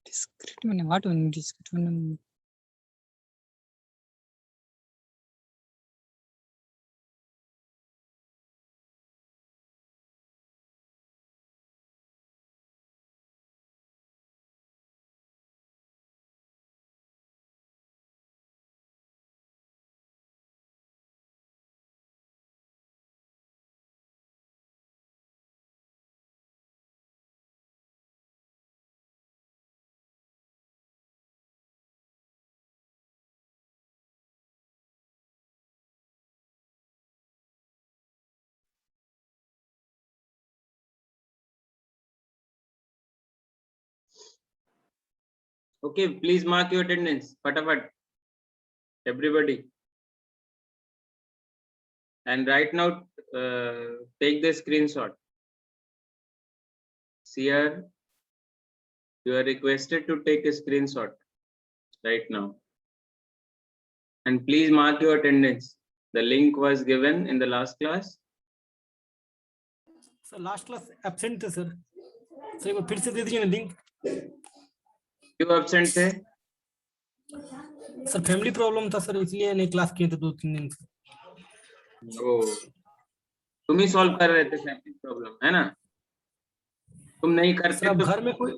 Discrete meaning, what one discrete meaning? Okay, please mark your attendance. Fatapat. Everybody. And right now, take the screenshot. Here, you are requested to take a screenshot right now. And please mark your attendance. The link was given in the last class. Sir last class absent थे sir एक बार फिर से दे दीजिए ना link क्यों absent थे? Sir family problem था sir इसलिए नहीं क्लास किए थे 2-3 दिन से ओ तुम ही सॉल्व कर रहे थे फैमिली प्रॉब्लम है ना? तुम नहीं करते सर तो घर में कोई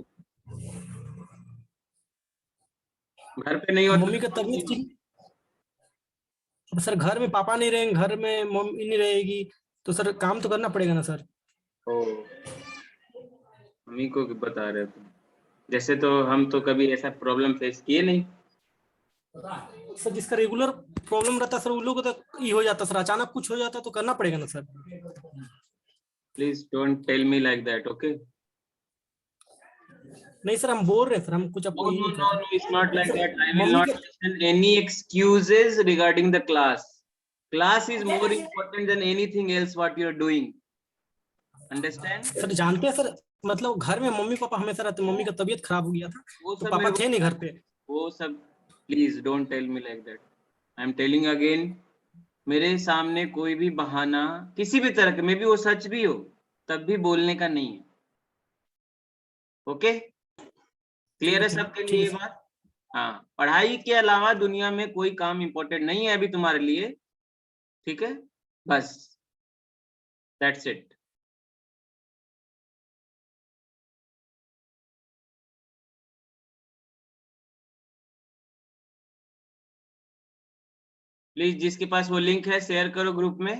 घर पे नहीं होता मम्मी का तबीयत ठीक सर घर में पापा नहीं रहेंगे घर में मम्मी नहीं रहेगी तो सर काम तो करना पड़ेगा ना सर ओ मम्मी को बता रहे थे जैसे तो हम तो कभी ऐसा प्रॉब्लम फेस किए नहीं सर जिसका रेगुलर प्रॉब्लम रहता सर उन लोगों को तो ये हो जाता सर अचानक कुछ हो जाता तो करना पड़ेगा ना sir please don't tell me like that okay नहीं सर हम बोल रहे हैं सर हम कुछ आपको no it's not like that I will not listen any excuses regarding the class is more important than anything else what you are doing understand sir जानते हैं सर मतलब घर में मम्मी पापा हमेशा रहते मम्मी का तबीयत खराब हो गया था तो पापा थे नहीं घर पे वो सब please don't tell me like that I am telling again मेरे सामने कोई भी बहाना किसी भी तरह का मे बी वो सच भी हो तब भी बोलने का नहीं है ओके क्लियर है सबके लिए ये बात हाँ पढ़ाई के अलावा दुनिया में कोई काम इंपॉर्टेंट नहीं है अभी तुम्हारे लिए ठीक है बस दैट्स इट प्लीज जिसके पास वो लिंक है शेयर करो ग्रुप में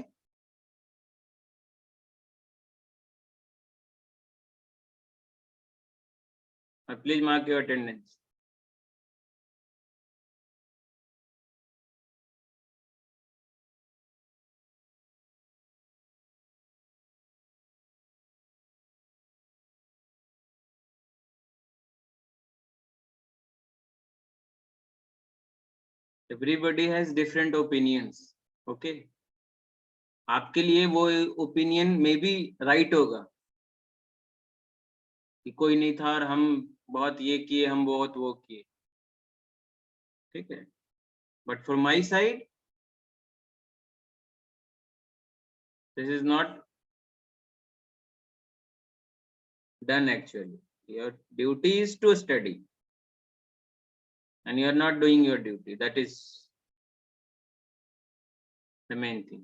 और please mark your attendance everybody has different opinions okay आपके लिए वो ओपिनियन में भी राइट होगा कि कोई नहीं था और हम बहुत ये किए हम बहुत वो किए ठीक है but for my side this is not done actually your duty is to study and you are not doing your duty that is the main thing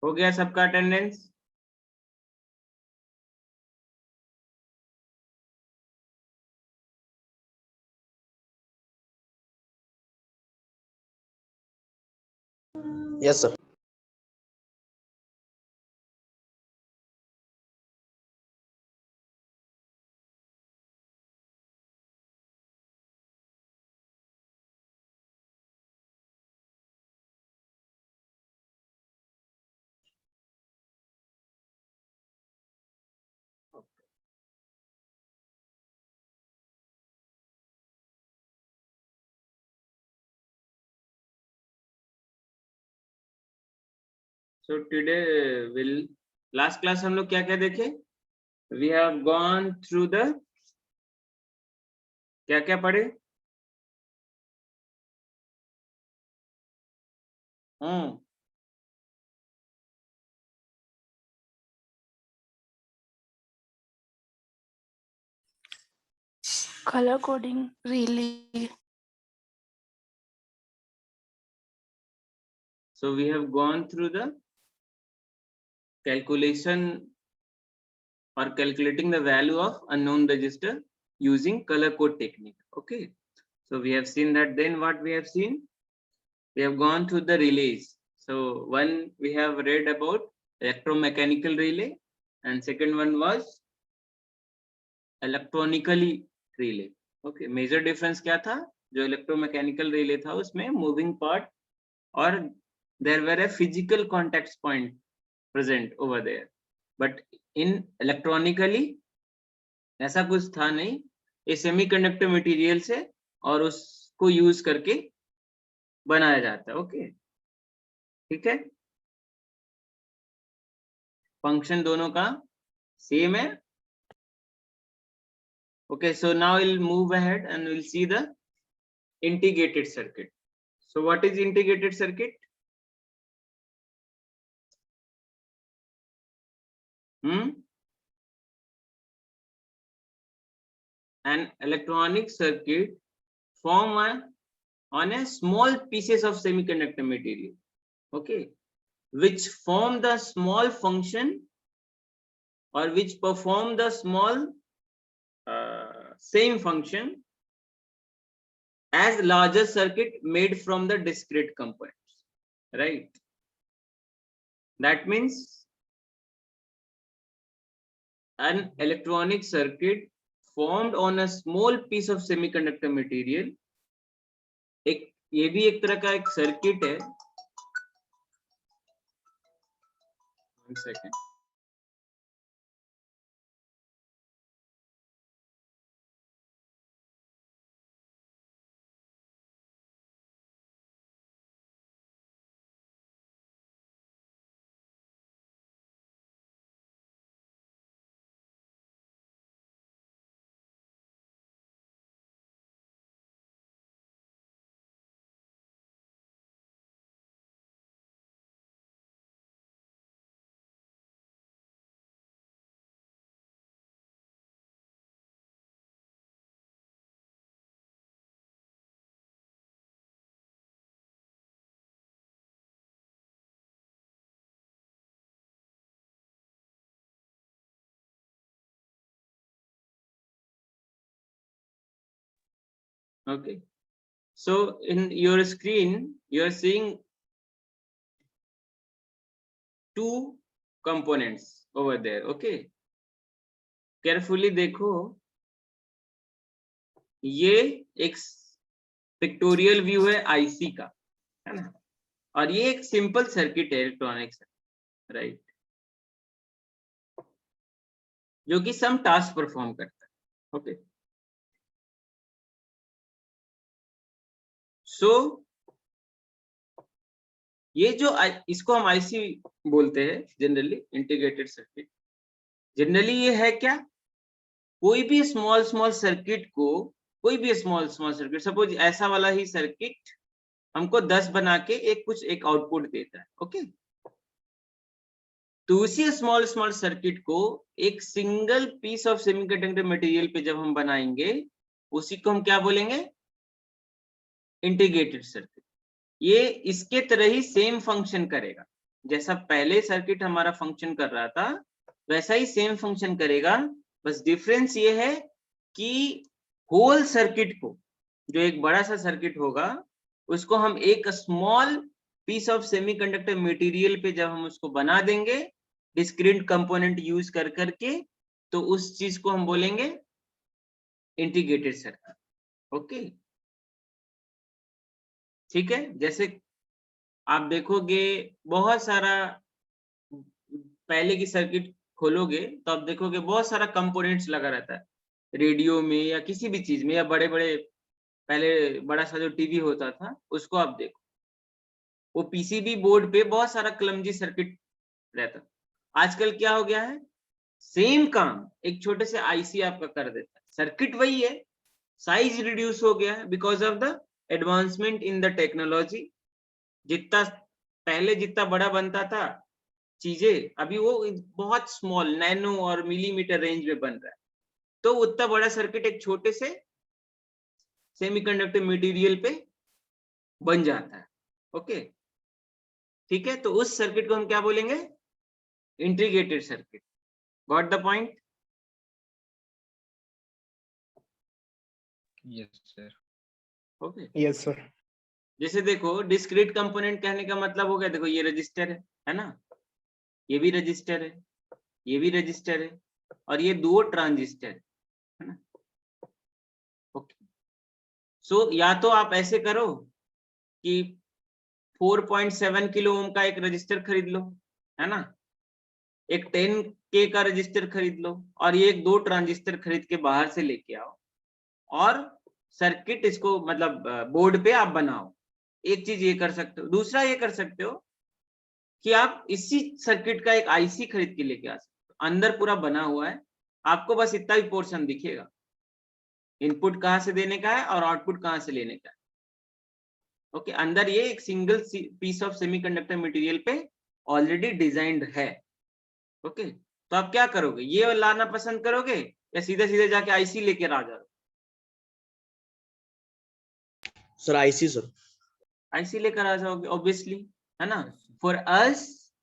हो गया सबका attendance? Yes, sir. So today will last class हम लोग क्या क्या देखे? We have gone through the क्या क्या पढ़े? Color coding relay. So we have gone through the calculation or calculating the value of unknown register using color code technique. Okay, so we have seen that. Then what we have seen? We have gone through the relays. So one we have read about electromechanical relay and second one was electronically relay. Okay, major difference क्या था? जो electromechanical relay था उसमें moving part और there were a physical contact point present over there, but in electronically ऐसा कुछ था नहीं, ये सेमीकंडक्टर मटेरियल से और उसको यूज करके बनाया जाता है. ओके, ठीक है, फंक्शन दोनों का सेम है. Okay, so now we'll move ahead and we'll see the integrated circuit. So what is integrated circuit? An electronic circuit formed on a small pieces of semiconductor material, okay, which form the small function or which perform the small same function as larger circuit made from the discrete components, right? That means an electronic circuit formed on a small piece of semiconductor material. एक ये भी एक तरह का एक circuit है. One second. Okay, so in your screen you are seeing two components over there. Okay, carefully देखो, ये एक पिक्टोरियल व्यू है आईसी का, है ना, और ये एक सिंपल सर्किट है इलेक्ट्रॉनिक सर्किट, राइट, जो कि सम टास्क परफॉर्म करता है. ओके, सो ये जो इसको हम आईसी बोलते हैं जनरली, इंटीग्रेटेड सर्किट. जनरली ये है क्या? कोई भी स्मॉल स्मॉल सर्किट को, कोई भी स्मॉल स्मॉल सर्किट, सपोज ऐसा वाला ही सर्किट हमको 10 बना के एक आउटपुट देता है. ओके, तो उसी स्मॉल स्मॉल सर्किट को एक single piece of semiconductor material पे जब हम बनाएंगे, उसी को हम क्या बोलेंगे? Integrated circuit. ये इसके तरह ही सेम फंक्शन करेगा. जैसा पहले सर्किट हमारा फंक्शन कर रहा था वैसा ही सेम फंक्शन करेगा, बस डिफरेंस ये है कि होल सर्किट को, जो एक बड़ा सा सर्किट होगा, उसको हम एक small piece of semiconductor material पे जब हम उसको बना देंगे डिस्क्रीट कंपोनेंट यूज कर करके, तो उस चीज को हम बोलेंगे इंटीग्रेटेड सर्किट। ओके, ठीक है। जैसे आप देखोगे बहुत सारा, पहले की सर्किट खोलोगे तो आप देखोगे बहुत सारा कंपोनेंट्स लगा रहता है, रेडियो में या किसी भी चीज में, या बड़े बड़े पहले बड़ा सा जो टीवी होता था उसको आप देखो, वो पीसीबी बोर्ड पे बहुत सारा क्लमजी सर्किट रहता। आजकल क्या हो गया है, सेम काम एक छोटे से आईसी आपका कर देता है, सर्किट वही है, साइज रिड्यूस हो गया है because of the advancement in the technology. जितना पहले जितना बड़ा बनता था चीजें, अभी वो बहुत स्मॉल नैनो और मिलीमीटर रेंज में बन रहा है, तो उतना बड़ा सर्किट एक छोटे से सेमीकंडक्टर मटेरियल पे बन जाता है। ओके, ठीक है, तो उस सर्किट को हम क्या बोलेंगे, integrated circuit. Got the point? Yes sir. Okay, yes sir. जैसे देखो डिस्क्रीट कंपोनेंट कहने का मतलब हो गया, देखो ये रजिस्टर है ना, ये भी रजिस्टर है, ये भी रजिस्टर है, और ये दो ट्रांजिस्टर है ना। ओके, सो या तो आप ऐसे करो कि 4.7 किलो ओम का एक रजिस्टर खरीद लो, है ना, एक 10K का रजिस्टर खरीद लो, और ये एक दो ट्रांजिस्टर खरीद के बाहर से लेके आओ और सर्किट इसको मतलब बोर्ड पे आप बनाओ। एक चीज ये कर सकते हो। दूसरा ये कर सकते हो कि आप इसी सर्किट का एक आईसी खरीद के लेके आ सकते हो, अंदर पूरा बना हुआ है, आपको बस इतना ही पोर्शन दिखेगा, इनपुट कहाँ से देने का है और आउटपुट कहाँ से लेने का है। ओके, अंदर ये एक single piece of semiconductor material पे ऑलरेडी डिजाइंड है। ओके, तो आप क्या करोगे, ये लाना पसंद करोगे या सीधे सीधे जाके आईसी लेके आ जाओगे? Sir IC sir. आईसी लेकर आ जाओगे ऑब्वियसली, है ना। फॉर अस,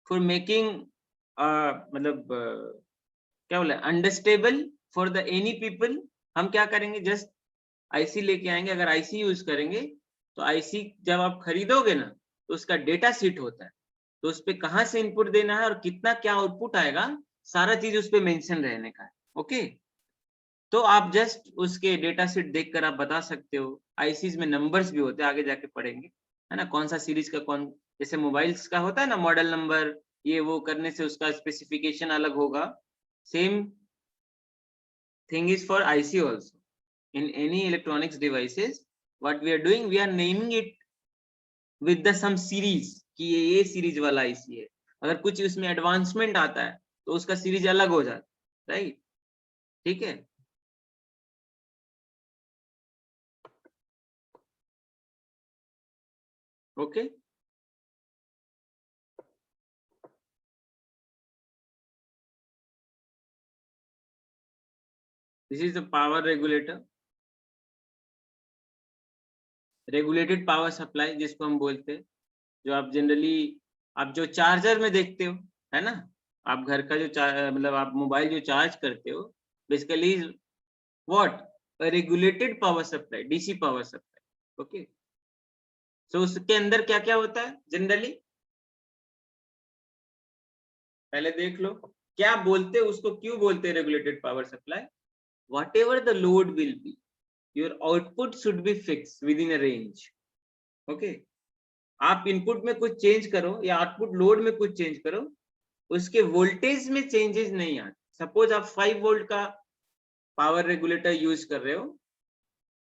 फॉर मेकिंग मतलब क्या बोला, understandable for the any people, हम क्या करेंगे, जस्ट आईसी लेके आएंगे। अगर आईसी यूज करेंगे तो आईसी जब आप खरीदोगे ना तो उसका डेटा शीट होता है, तो उस पे कहाँ से इनपुट देना है और कितना क्या आउटपुट आएगा, सारा चीज उस पे मेंशन रहने का है। ओके, तो आप जस्ट उसके डेटा शीट देखकर आप बता सकते हो। आईसीज में नंबर्स भी होते हैं, आगे जाके पढ़ेंगे, है ना, कौन सा सीरीज का कौन, जैसे मोबाइल्स का होता है ना मॉडल नंबर, ये वो करने से उसका स्पेसिफिकेशन अलग होगा। Same thing is for IC also. in any electronics devices, what we are doing, we are naming it with the some series कि ये सीरीज वाला आईसी है। अगर कुछ उसमें एडवांसमेंट आता है तो उसका सीरीज अलग हो जाता है, राइट? ठीक है, okay. This is the power regulator, regulated power supply जिसको हम बोलते हैं, जो आप जनरली आप जो चार्जर में देखते हो, है ना, आप घर का जो मतलब आप मोबाइल जो चार्ज करते हो, basically what, regulated power supply, DC power supply. Okay, so उसके अंदर क्या क्या होता है जनरली, पहले देख लो क्या बोलते हैं उसको, क्यों बोलते हैं regulated power supply. What ever the load will be, your output should be fix with in a range. Okay, आप इनपुट में कुछ चेंज करो या आउटपुट लोड में कुछ चेंज करो, उसके वोल्टेज में चेंजेस नहीं आते। सपोज आप 5 वोल्ट का पावर रेगुलेटर यूज कर रहे हो,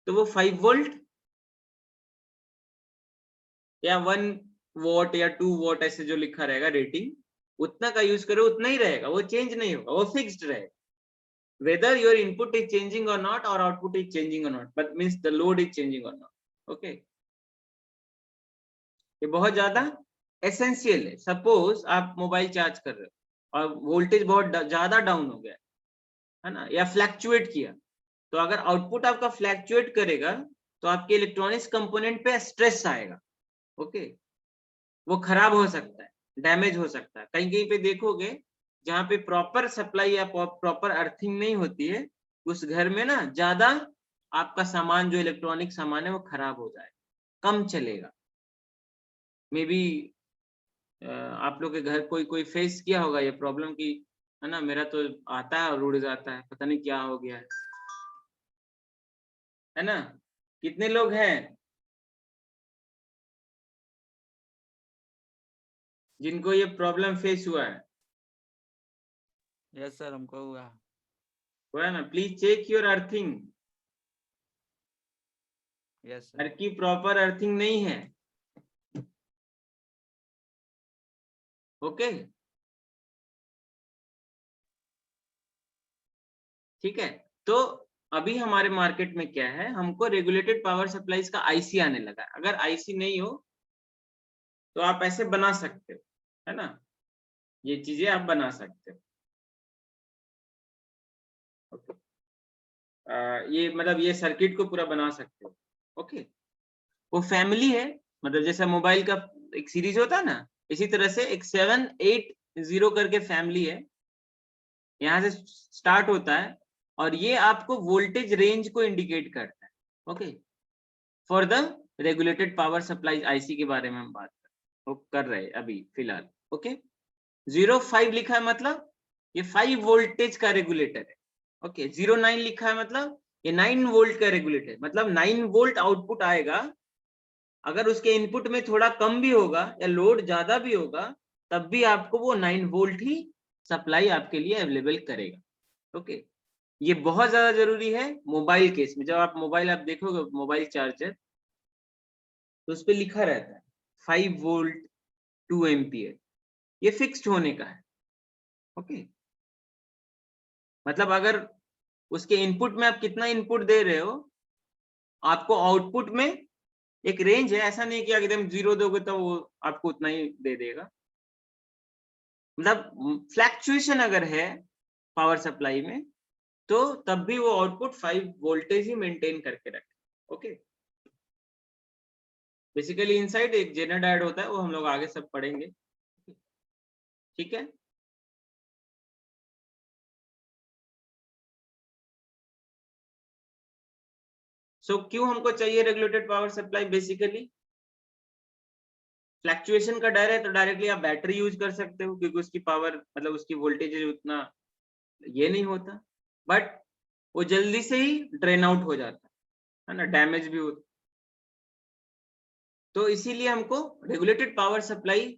तो वो 5 वोल्ट या 1 वॉट या 2 वॉट ऐसे जो लिखा रहेगा रेटिंग, उतना का यूज करो, उतना ही रहेगा, वो चेंज नहीं होगा, वो फिक्स्ड रहेगा। whether your input is changing or not or output is changing or not, but means the load is changing or not. Okay, ये बहुत ज्यादा एसेंशियल है। सपोज आप मोबाइल चार्ज कर रहे हो और वोल्टेज बहुत ज्यादा डाउन हो गया है ना, या फ्लैक्चुएट किया, तो अगर आउटपुट आपका फ्लैक्चुएट करेगा तो आपके इलेक्ट्रॉनिक्स कंपोनेंट पे स्ट्रेस आएगा। ओके, वो खराब हो सकता है, डैमेज हो सकता है। कहीं कहीं पे देखोगे जहाँ पे प्रॉपर सप्लाई या प्रॉपर अर्थिंग नहीं होती है, उस घर में ना ज्यादा आपका सामान, जो इलेक्ट्रॉनिक सामान है, वो खराब हो जाए, कम चलेगा। मे बी आप लोग के घर कोई कोई फेस किया होगा ये प्रॉब्लम की, है ना, मेरा तो आता है और उड़ जाता है, पता नहीं क्या हो गया है ना। कितने लोग हैं जिनको ये प्रॉब्लम फेस हुआ है? यस सर, हमको हुआ है ना? Please check your earthing. Yes घर सर। की प्रॉपर अर्थिंग नहीं है, ओके, ठीक है। तो अभी हमारे मार्केट में क्या है, हमको रेगुलेटेड पावर सप्लाईज का आईसी आने लगा है। अगर आईसी नहीं हो तो आप ऐसे बना सकते हो, है ना, ये चीजें आप बना सकते हो, ओके। ये मतलब ये सर्किट को पूरा बना सकते हो, ओके। वो फैमिली है, मतलब जैसे मोबाइल का एक सीरीज होता है ना, इसी तरह से एक 780 करके फैमिली है, यहाँ से स्टार्ट होता है और ये आपको वोल्टेज रेंज को इंडिकेट करता है, okay. For the regulated power supply IC के बारे में हम बात कर रहे हैं अभी फिलहाल, ओके। 05 लिखा है मतलब ये 5 वोल्टेज का रेगुलेटर है, ओके। 09 लिखा है मतलब ये 9 वोल्ट का रेगुलेटर है, मतलब 9 वोल्ट आउटपुट आएगा। अगर उसके इनपुट में थोड़ा कम भी होगा या लोड ज्यादा भी होगा, तब भी आपको वो 9 वोल्ट ही सप्लाई आपके लिए अवेलेबल करेगा, ओके। ये बहुत ज्यादा जरूरी है मोबाइल केस में। जब आप मोबाइल आप देखोगे मोबाइल चार्जर, तो उस पर लिखा रहता है 5 वोल्ट 2 एम्पियर, ये फिक्स्ड होने का है, ओके। मतलब अगर उसके इनपुट में आप कितना इनपुट दे रहे हो, आपको आउटपुट में एक रेंज है, ऐसा नहीं कि एकदम 0 दोगे तो वो आपको उतना ही दे देगा। मतलब फ्लैक्चुएशन अगर है पावर सप्लाई में, तो तब भी वो आउटपुट 5 वोल्टेज ही मेंटेन करके रखे, ओके। बेसिकली इनसाइड एक जेनर डायोड होता है, वो हम लोग आगे सब पढ़ेंगे, ठीक है। सो क्यों हमको चाहिए regulated power supply? Basically fluctuation का डर है तो डायरेक्टली आप बैटरी यूज कर सकते हो, क्योंकि उसकी पावर मतलब उसकी वोल्टेज उतना ये नहीं होता, बट वो जल्दी से ही ड्रेन आउट हो जाता है ना, डैमेज भी होता। तो इसीलिए हमको रेगुलेटेड पावर सप्लाई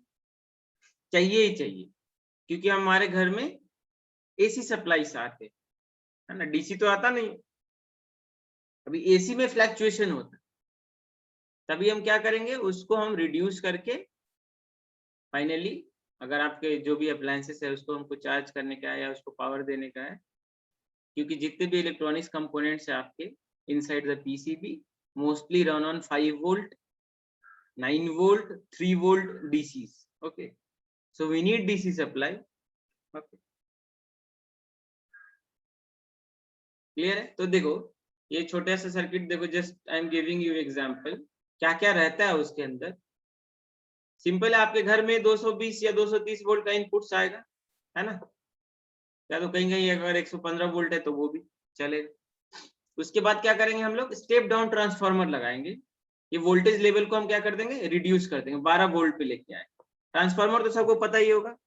चाहिए ही चाहिए, क्योंकि हमारे घर में एसी सप्लाई आते है ना, डीसी तो आता नहीं। अभी एसी में फ्लैक्चुएशन होता है, तभी हम क्या करेंगे, उसको हम रिड्यूस करके फाइनली, अगर आपके जो भी अप्लायंसेस है उसको हमको चार्ज करने का है या उसको पावर देने का है, क्योंकि जितने भी इलेक्ट्रॉनिक्स कंपोनेंट्स है आपके inside the PCB mostly run on 5 volt 9 volt 3 volt DCs, okay. So we need DC supply, okay, clear है। तो देखो ये छोटा सा सर्किट देखो, just I am giving you example, क्या क्या रहता है उसके अंदर। सिंपल है, आपके घर में 220 या 230 वोल्ट का इनपुट आएगा, है ना, या तो कहीं कहीं अगर 115 वोल्ट है तो वो भी चलेगा। उसके बाद क्या करेंगे हम लोग, स्टेप डाउन ट्रांसफार्मर लगाएंगे, ये वोल्टेज लेवल को हम क्या कर देंगे, रिड्यूस कर देंगे, 12 वोल्ट पे लेके आए। ट्रांसफार्मर तो सबको पता ही होगा,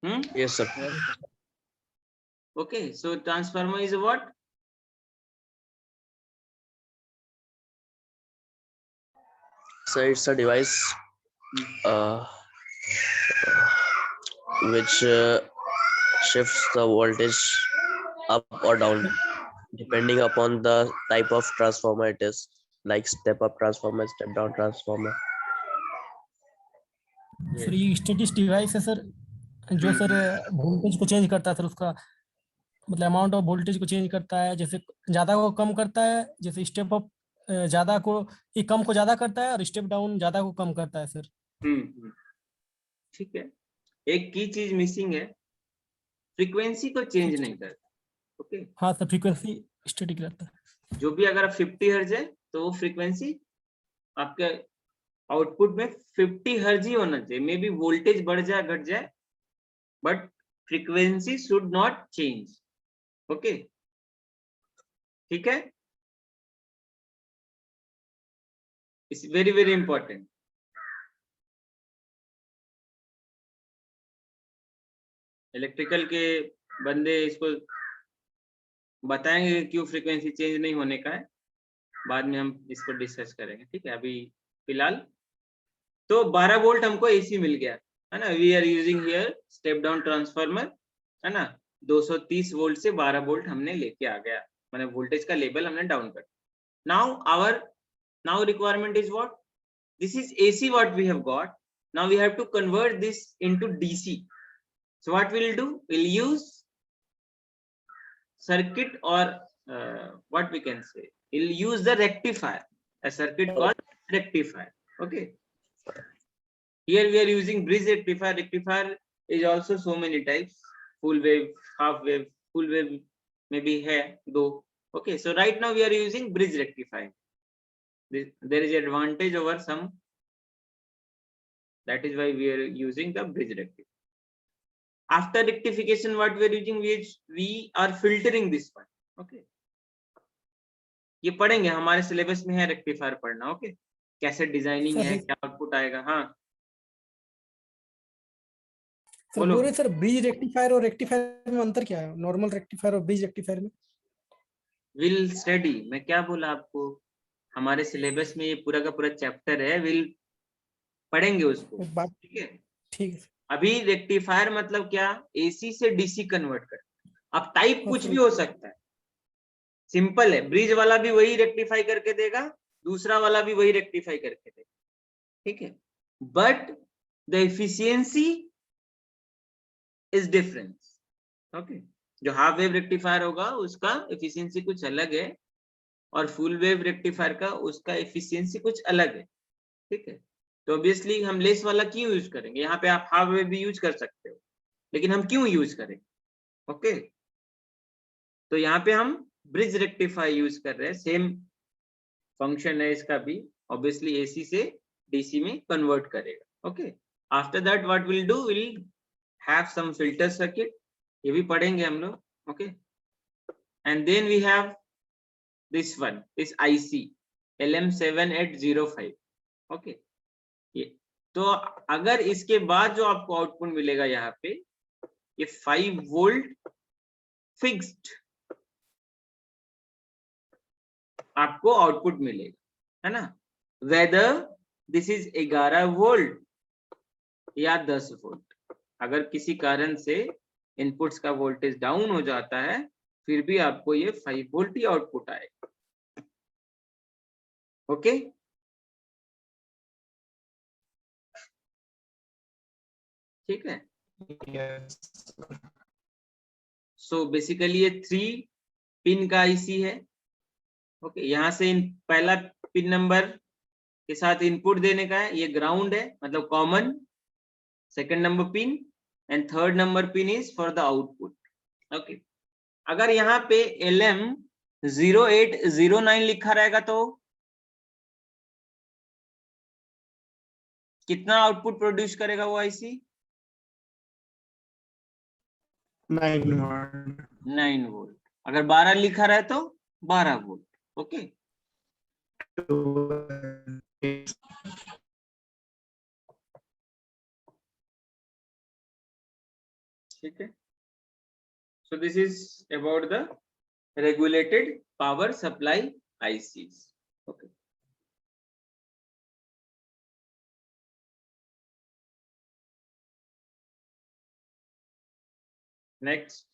Yes, sir. Okay. So transformer is what? So it's a device which shifts the voltage up or down depending upon the type of transformer it is, like step up transformer, step down transformer. Sir ये stasis device है sir, जो sir voltage को change करता है sir, उसका मतलब amount of voltage को change करता है, जैसे ज्यादा को कम करता है, जैसे स्टेप अप ज्यादा को, ये कम को ज्यादा करता है और स्टेप डाउन ज्यादा को कम करता है सर। ठीक है। एक की चीज मिसिंग है, फ्रीक्वेंसी को चेंज नहीं करता, ओके। हाँ सर, फ्रीक्वेंसी स्टैटिक रहता है। जो भी अगर 50 हर्ट्ज है तो वो फ्रीक्वेंसी आपके आउटपुट में 50 हर्ज ही होना चाहिए, मे बी वोल्टेज बढ़ जाए घट जाए, but frequency should not change. Okay, ठीक है, it's very very important. Electrical के बंदे इसको बताएंगे क्यों फ्रीक्वेंसी चेंज नहीं होने का है, बाद में हम इसको डिस्कस करेंगे, ठीक है। अभी फिलहाल तो 12 वोल्ट हमको एसी मिल गया है ना, we are using here step down transformer, है ना। 230 वोल्ट से 12 वोल्ट हमने लेके आ गया, मैंने वोल्टेज का लेवल हमने डाउन कर। Now requirement is what, this is AC what we have got, now we have to convert this into DC. So what will do, will use circuit or what we can say, we'll use the rectifier, a circuit called rectifier. Okay, here we are using bridge rectifier. Rectifier is also so many types, full wave, half wave, full wave maybe hai do. Okay, so right now we are using bridge rectifier. There is advantage over some, that is why we are using the bridge rectifier. After rectification, what we are using, we are filtering this one. Okay, ये पढ़ेंगे, हमारे syllabus में है rectifier पढ़ना। Okay, कैसे designing है, क्या output आएगा। हाँ सर, बोल रहे सर ब्रिज रेक्टिफायर और रेक्टिफायर में अंतर क्या है, नॉर्मल रेक्टिफायर और ब्रिज रेक्टिफायर में? विल स्टडी, मैं क्या बोला आपको, हमारे सिलेबस में ये पूरा का पूरा चैप्टर है, विल पढ़ेंगे उसको, ठीक है। ठीक है। अभी रेक्टिफायर मतलब क्या, एसी से डीसी कन्वर्ट कर। अब टाइप कुछ भी हो सकता है, सिंपल है। ब्रिज वाला भी वही रेक्टिफाई करके देगा, दूसरा वाला भी वही रेक्टिफाई करके देगा, ठीक है, but the efficiency is difference. Okay, जो हाफ वेव रेक्टिफायर होगा उसका एफिशिएंसी कुछ अलग है, और फुल वेव रेक्टिफायर का उसका एफिशिएंसी कुछ अलग है, ठीक है। तो ऑब्वियसली हम लेस वाला क्यों यूज करेंगे, यहाँ पे आप हाफ वेव भी यूज कर सकते हो, लेकिन हम क्यों यूज करेंगे। ओके, तो यहाँ पे हम ब्रिज रेक्टिफाई यूज कर रहे हैं, सेम फंक्शन है इसका भी, ऑब्वियसली एसी से डीसी में कन्वर्ट करेगा। Okay, after that what will do, will have some filter circuit, ये भी पढ़ेंगे हम लोग। Okay, and then we have this one, this IC LM7805। Okay, ये तो अगर इसके बाद जो आपको आउटपुट मिलेगा यहाँ पे, ये 5 वोल्ट फिक्स्ड आपको आउटपुट मिलेगा, है ना। वेदर दिस इज 11 वोल्ट या 10 वोल्ट, अगर किसी कारण से इनपुट्स का वोल्टेज डाउन हो जाता है, फिर भी आपको ये 5 वोल्ट ही आउटपुट आएगा। ओके, ठीक है। सो बेसिकली ये 3 पिन का आईसी है। ओके, यहाँ से पहला पिन नंबर के साथ इनपुट देने का है, ये ग्राउंड है मतलब common, second number pin, and third number pin is for the output. Okay, अगर यहाँ पे LM0809 लिखा रहेगा तो कितना आउटपुट प्रोड्यूस करेगा वो आईसी? 9 वोल्ट। अगर 12 लिखा रहे तो 12 वोल्ट। ओके, ठीक है। So this is about the regulated power supply ICs. Okay. Next,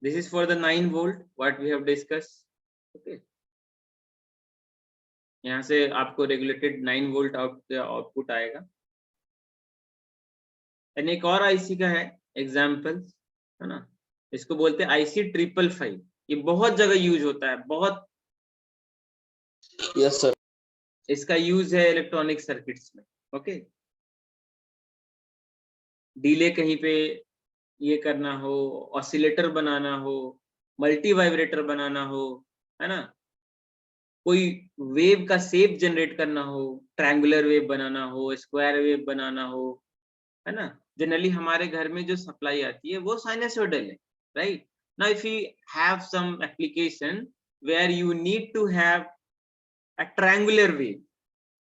this is for the 9 volt what we have discussed. Okay. यहाँ से आपको regulated 9 volt आउटपुट आएगा। एंड एक और आईसी का है एग्जाम्पल, है ना, इसको बोलते हैं IC555। ये बहुत जगह यूज होता है, बहुत। Yes sir. इसका यूज है इलेक्ट्रॉनिक सर्किट्स में। ओके, डिले कहीं पे ये करना हो, ऑसिलेटर बनाना हो, मल्टी वाइब्रेटर बनाना हो, है ना, कोई वेव का शेप जनरेट करना हो, ट्रायंगुलर वेव बनाना हो, स्क्वायर वेव बनाना हो, है ना, जनरली हमारे घर में जो सप्लाई आती है वो साइनसोइडल है, right. Now if you have some application where you need to have a triangular wave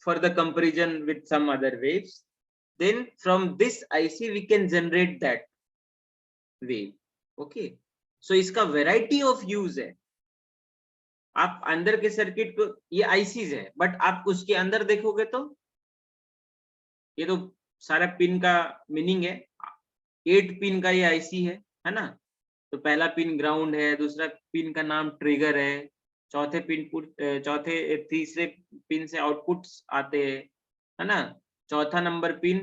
for the comparison with some other waves, then from this IC we can generate that wave. Okay, so इसका variety of use है। आप अंदर के circuit को, ये ICs है, but आप उसके अंदर देखोगे तो ये तो सारा पिन का मीनिंग है, 8 पिन का ये IC है ना। तो पहला पिन ग्राउंड है, दूसरा पिन का नाम ट्रिगर है, तीसरे पिन से आउटपुट्स आते हैं, है ना, चौथा नंबर पिन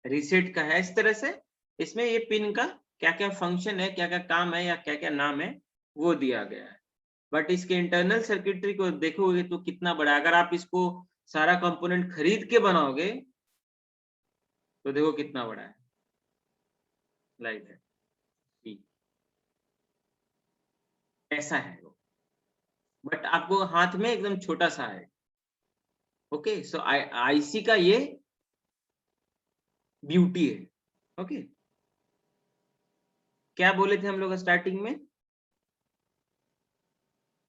रीसेट का है। इस तरह से इसमें ये पिन का क्या क्या फंक्शन है, क्या क्या काम है या क्या क्या नाम है वो दिया गया है। बट इसके इंटरनल सर्किटरी को देखोगे तो कितना बड़ा है। अगर आप इसको सारा कंपोनेंट खरीद के बनाओगे तो देखो कितना बड़ा है, लाइक है, ऐसा है वो, बट आपको हाथ में एकदम छोटा सा है। ओके, सो आईसी का ये ब्यूटी है। ओके, क्या बोले थे हम लोग स्टार्टिंग में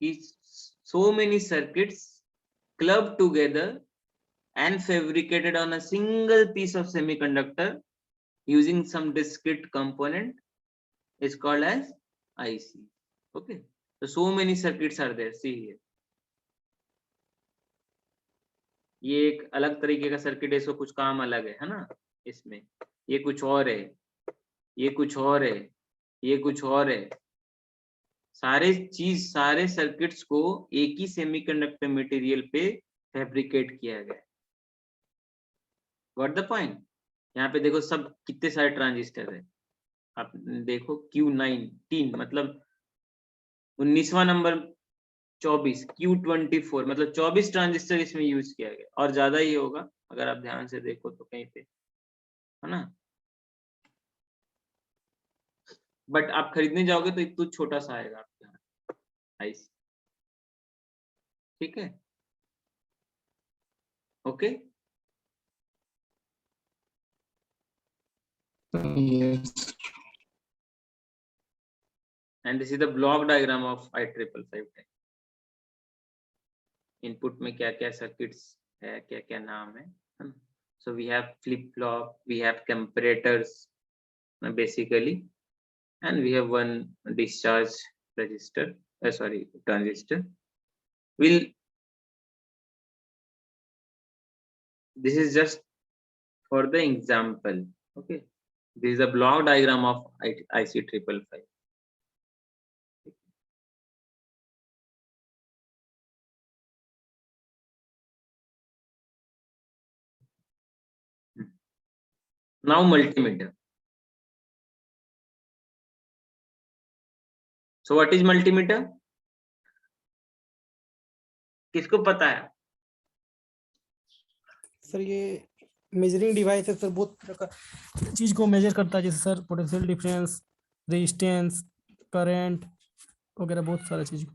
कि so many circuits clubbed together and fabricated on a single piece of semiconductor using some discrete component is called as IC. Okay, so many circuits are there. See here, ये एक अलग तरीके का सर्किट है, इसको कुछ काम अलग है ना, इसमें ये कुछ और है, ये कुछ और है, ये कुछ और है। सारे सर्किट्स को एक ही सेमीकंडक्टर मटेरियल पे फैब्रिकेट किया गया है। Got the point? यहाँ पे देखो सब कितने सारे ट्रांजिस्टर है, आप देखो Q19 मतलब 19वां नंबर, 24 Q24 मतलब 24 ट्रांजिस्टर इसमें यूज किया गया, और ज्यादा ही होगा अगर आप ध्यान से देखो तो कहीं पे, है ना। बट आप खरीदने जाओगे तो इतना छोटा सा आएगा आपके यहाँ आईसी, ठीक है। Okay, and this is the block diagram of I555। Input में क्या क्या सर्किट्स है, क्या क्या नाम है। So we have flip flop, we have comparators basically, and we have one discharge register, transistor. This is just for the example. Okay, this is a block diagram of IC555. Now multimeter. So what is multimeter? किसको पता है? Sir ये measuring device है sir, बहुत तरह का चीज को मेजर करता है, जैसे sir potential difference, resistance, current वगैरह बहुत सारा चीज।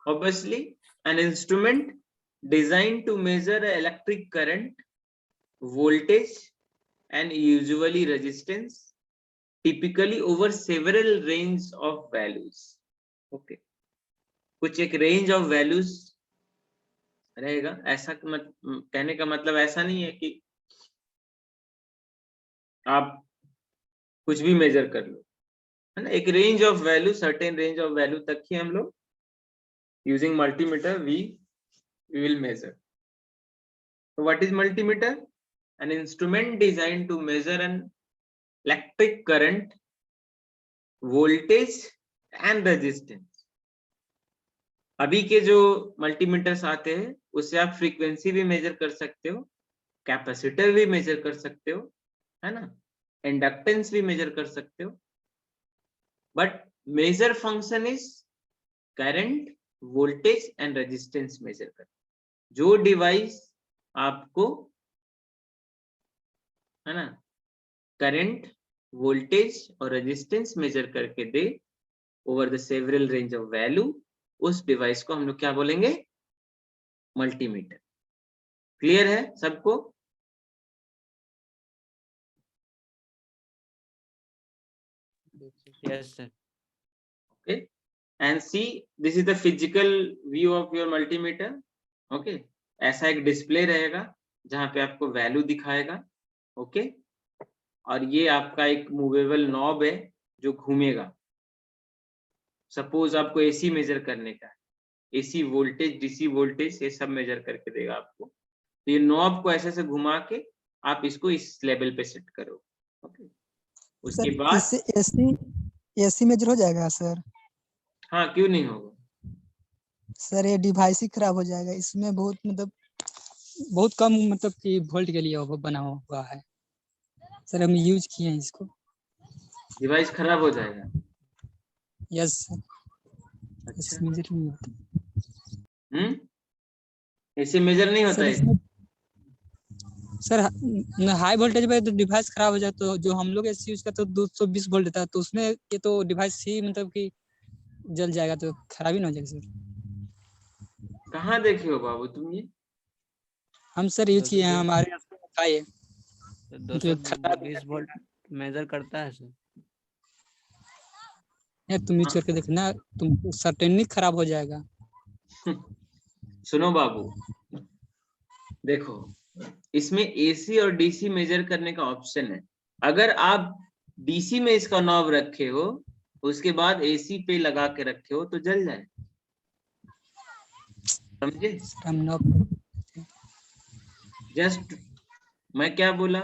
Obviously, an instrument designed to measure electric current, voltage, and usually resistance, typically over several range of values. Okay, कुछ एक रेंज ऑफ वैल्यूज रहेगा। ऐसा कहने का मतलब ऐसा नहीं है कि आप कुछ भी मेजर कर लो, है ना। एक range of value, certain range of value तक ही हम लोग using multimeter we will measure. तो what is multimeter? An instrument designed to measure an electric current, voltage and resistance. अभी के जो मल्टीमीटर्स आते हैं उससे आप फ्रीक्वेंसी भी मेजर कर सकते हो, कैपेसिटर भी मेजर कर सकते हो, है ना, इंडक्टेंस भी मेजर कर सकते हो। But measure function is current, voltage and resistance measure कर। जो डिवाइस आपको, है ना, करंट, वोल्टेज और रेजिस्टेंस मेजर करके दे over the several range of value, उस डिवाइस को हम लोग क्या बोलेंगे? मल्टीमीटर। क्लियर है सबको? Yes, sir. Okay, and see, this is the physical view of your multimeter. Okay, ऐसा एक डिस्प्ले रहेगा जहां पे आपको वैल्यू दिखाएगा. ओके, और ये आपका एक मूवेबल नॉब है जो घूमेगा. सपोज आपको एसी मेजर करने का है, एसी वोल्टेज, डीसी वोल्टेज, ये सब मेजर करके देगा आपको. तो ये नॉब को ऐसे से घुमा के आप इसको इस लेवल पे सेट करो. ओके, उसके बाद इससे एसी मेजर हो जाएगा सर? हाँ, क्यों नहीं होगा सर ये डिवाइस ही खराब हो जाएगा, इसमें बहुत मतलब बहुत कम मतलब कि वोल्ट के लिए वो बना हुआ है सर, हम यूज किए हैं इसको. डिवाइस खराब हो जाएगा. यस सर, अच्छा, मेजर नहीं होता ऐसे मेजर नहीं होता सर. है. इसमें सर हाई वोल्टेज पे तो डिवाइस खराब हो जाए, तो जो हम लोग एसी यूज करते हैं 220 वोल्ट देता है, तो उसमें ये तो डिवाइस ही मतलब कि जल जाएगा, तो खराब ही ना हो जाएगा सर. कहाँ देखे हो बाबू तुम ये? हम सर यूज किए हैं, हमारे यहाँ का है. तो 220 वोल्ट मेजर करता है सर. यार तुम यूज करके देखना, तुम सर्टेनली खराब हो जाएगा. सुनो बाबू, देखो इसमें एसी और डीसी मेजर करने का ऑप्शन है. अगर आप डीसी में इसका नॉब रखे हो, उसके बाद एसी पे लगा के रखे हो, तो जल जाए. समझे? हम नॉब जस्ट मैं क्या बोला,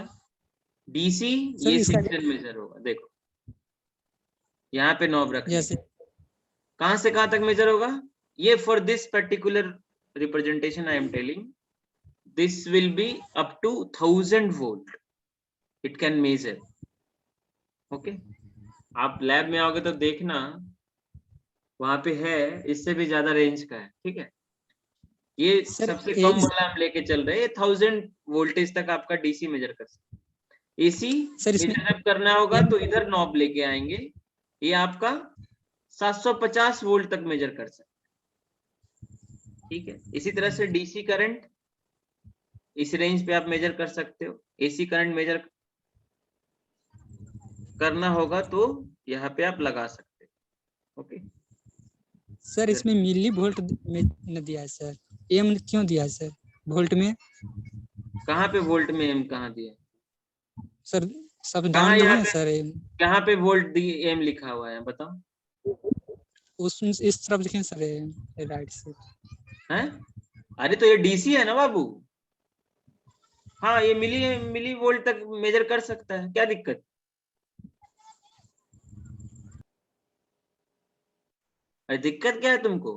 डीसी सर ये इसका सेक्शन मेजर होगा. देखो यहाँ पे नॉब रखने जैसे कहाँ से कहाँ तक मेजर होगा ये. For this particular representation I am telling, this will be up to 1000 volt it can measure. Okay, आप लैब में आओगे तो देखना, वहां पे है, इससे भी ज्यादा रेंज का है. ठीक है, ये सर, सबसे कम वाला हम लेके चल रहे हैं. 1000 वोल्टेज तक आपका डीसी मेजर कर सकते. एसी सर इसमें मेजर जब करना होगा तो इधर नॉब लेके आएंगे, ये आपका 750 वोल्ट तक मेजर कर सकते. ठीक है, इसी तरह से डीसी करंट इस रेंज पे आप मेजर कर सकते हो. एसी करंट मेजर करना होगा तो यहाँ पे आप लगा सकते हो. ओके सर इसमें मिली वोल्ट में न दिया है सर, एम क्यों दिया है सर वोल्ट में? कहाँ पे वोल्ट में एम कहाँ दिया? सर सब कहाँ डाउन यहाँ है पे सर एम. कहाँ पे वोल्ट दी एम लिखा हुआ है बताओ? उस इस तरफ लिखें सर, राइट से. हैं? अरे तो ये डीसी है ना बाबू. हाँ, ये मिली वोल्ट तक मेजर कर सकता है, क्या दिक्कत? अरे दिक्कत क्या है तुमको?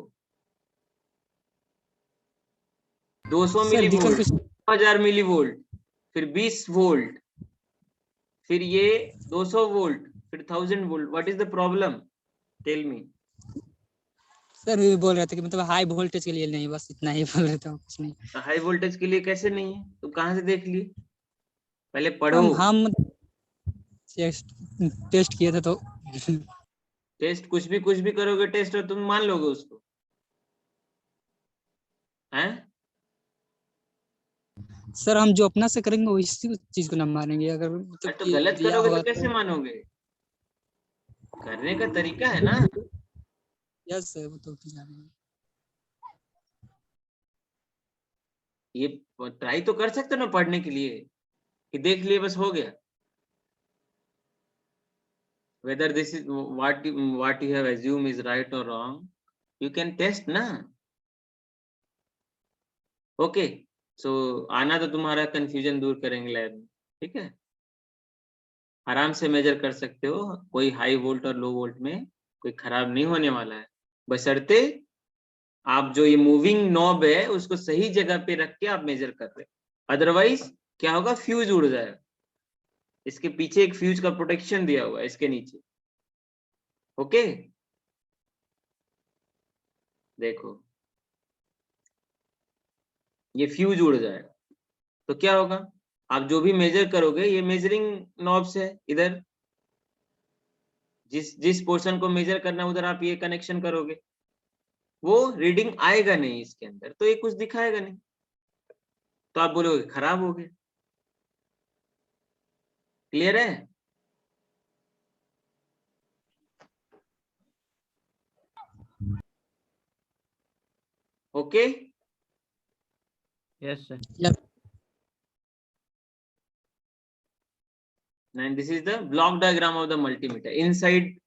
200 मिली वोल्ट, 1000 मिली वोल्ट, फिर 20 वोल्ट, फिर ये 200 वोल्ट, फिर 1000 volt. What is the problem? Tell me. Sir ये बोल रहे थे कि मतलब हाई वोल्टेज के लिए नहीं, बस इतना ही बोल रहे थे, कुछ नहीं. हाई वोल्टेज के लिए कैसे नहीं है? तुम कहाँ से देख लिए? पहले पढ़ो. हम टेस्ट किए थे तो टेस्ट कुछ भी करोगे टेस्ट, और तुम मान लोगे उसको? हैं? सर हम जो अपना से करेंगे वो इसी चीज को ना मानेंगे. अगर मतलब तो कि गलत दिया करोगे होगा तो कैसे मानोगे? करने का तरीका है ना. यस सर, वो तो जानेंगे. ये ट्राई तो कर सकते हो ना पढ़ने के लिए, कि देख लिए बस हो गया. whether this is what you have assumed is right or wrong, you can test ना. ओके, सो आना तो तुम्हारा कंफ्यूजन दूर करेंगे लैब में. ठीक है, आराम से मेजर कर सकते हो. कोई हाई वोल्ट और लो वोल्ट में कोई खराब नहीं होने वाला है, बशर्ते आप जो ये मूविंग नॉब है उसको सही जगह पे रख के आप मेजर कर रहे हो. अदरवाइज क्या होगा, फ्यूज उड़ जाएगा. इसके पीछे एक फ्यूज का प्रोटेक्शन दिया हुआ है इसके नीचे. ओके, देखो ये फ्यूज उड़ जाएगा तो क्या होगा, आप जो भी मेजर करोगे, ये मेजरिंग नॉब्स है इधर, जिस पोर्शन को मेजर करना है उधर आप ये कनेक्शन करोगे. वो रीडिंग आएगा नहीं इसके अंदर, तो ये कुछ दिखाएगा नहीं, तो आप बोलोगे खराब हो गया। क्लियर है? Okay. Yes, sir. And this is the block diagram of the multimeter. Inside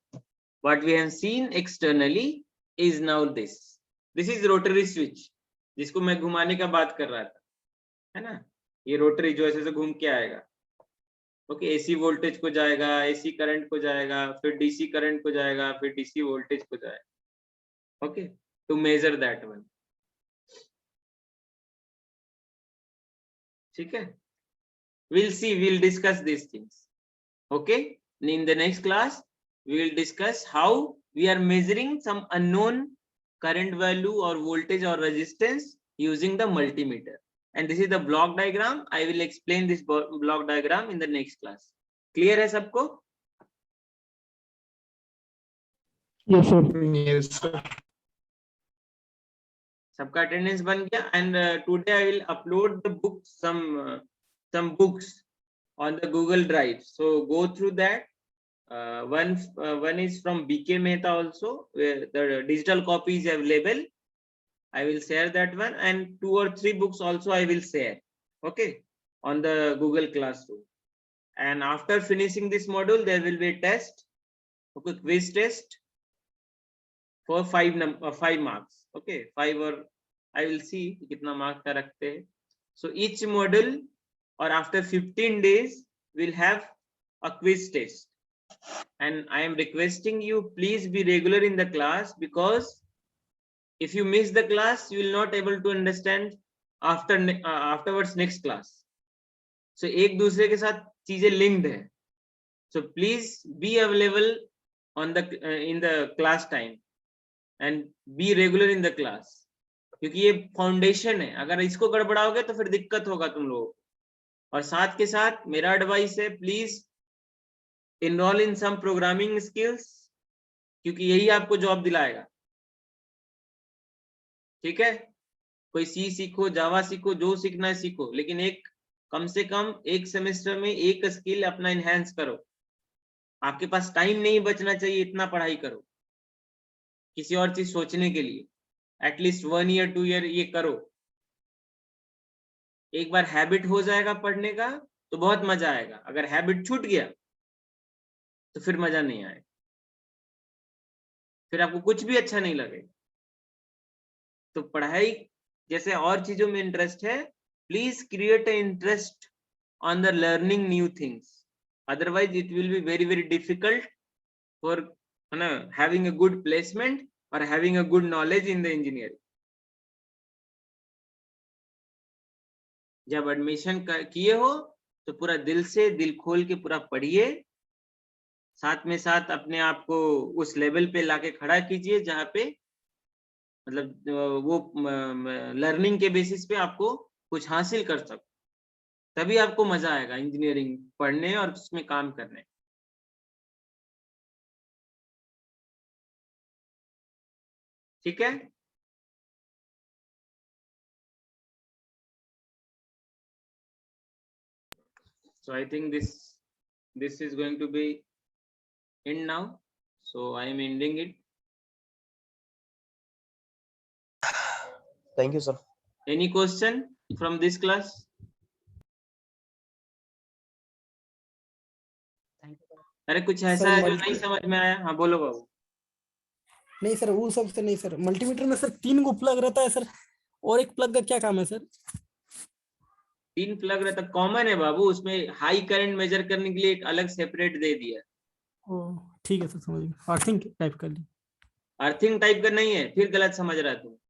what we have seen externally is now this. This is rotary switch, जिसको मैं घुमाने का बात कर रहा था, है ना? ये रोटरी जो ऐसे से घूम के आएगा, ओके, एसी वोल्टेज को जाएगा, एसी करंट को जाएगा, फिर डीसी करंट को जाएगा, फिर डीसी वोल्टेज को जाएगा, okay, to measure that one. ठीक है, we'll see, we'll discuss these things. Okay, in the next class we will discuss how we are measuring some unknown current value or voltage or resistance using the multimeter, and this is the block diagram. I will explain this block diagram in the next class. Clear है सबको? Yes, sir. Yes, sir. सबका attendance बन गया, and today I will upload the books, some books on the Google Drive, so go through that. One is from BK Mehta also, where the digital copy is available. I will share that one, and 2 or 3 books also I will share, okay, on the Google Classroom. And after finishing this module there will be a test, okay, quiz test for 5 marks, okay, 5, or I will see kitna mark ka rakhte hai. So each module, or after 15 days we'll have a quiz test, and I am requesting you, please be regular in the class, because if you miss the class you will not able to understand afterwards next class. So एक दूसरे के साथ चीजें linked है, so please be available on the in the class time and be regular in the class, क्योंकि ये foundation है, अगर इसको गड़बड़ाओगे तो फिर दिक्कत होगा तुम लोगों को। और साथ के साथ मेरा एडवाइस है, please enroll in some programming skills, क्योंकि यही आपको जॉब दिलाएगा। ठीक है, कोई सी सीखो, जावा सीखो, जो सीखना है सीखो, लेकिन एक कम से कम एक सेमेस्टर में एक स्किल अपना इनहेंस करो। आपके पास टाइम नहीं बचना चाहिए, इतना पढ़ाई करो किसी और चीज सोचने के लिए। एटलीस्ट 1 ईयर 2 ईयर ये करो, एक बार हैबिट हो जाएगा पढ़ने का तो बहुत मजा आएगा। अगर हैबिट छूट गया तो फिर मजा नहीं आएगा, फिर आपको कुछ भी अच्छा नहीं लगेगा। तो पढ़ाई जैसे और चीजों में इंटरेस्ट है, please create a interest on the learning new things, otherwise it will be very very difficult for having a good placement or having a good knowledge in the engineering. जब एडमिशन किए हो तो पूरा दिल से, दिल खोल के पूरा पढ़िए, साथ में साथ अपने आप को उस लेवल पे लाके खड़ा कीजिए जहाँ पे मतलब वो लर्निंग के बेसिस पे आपको कुछ हासिल कर सको, तभी आपको मजा आएगा इंजीनियरिंग पढ़ने और उसमें काम करने। ठीक है, so I think this is going to be end now, so I am ending it. Thank you, sir. Any question from this class? अरे कुछ ऐसा है जो नहीं समझ में आया? हाँ बोलो बाबू। नहीं सर, वो सब से नहीं सर, मल्टीमीटर में सर 3 गो प्लग रहता है सर, और एक प्लग का क्या काम है सर? 3 प्लग रहता कॉमन है बाबू, उसमें हाई करंट मेजर करने के लिए एक अलग सेपरेट दे दिया। ओ ठीक है सर, समझ गया। अर्थिंग टाइप कर ली। अर्थिंग टाइप का नहीं है, फिर गलत समझ रहा है तू।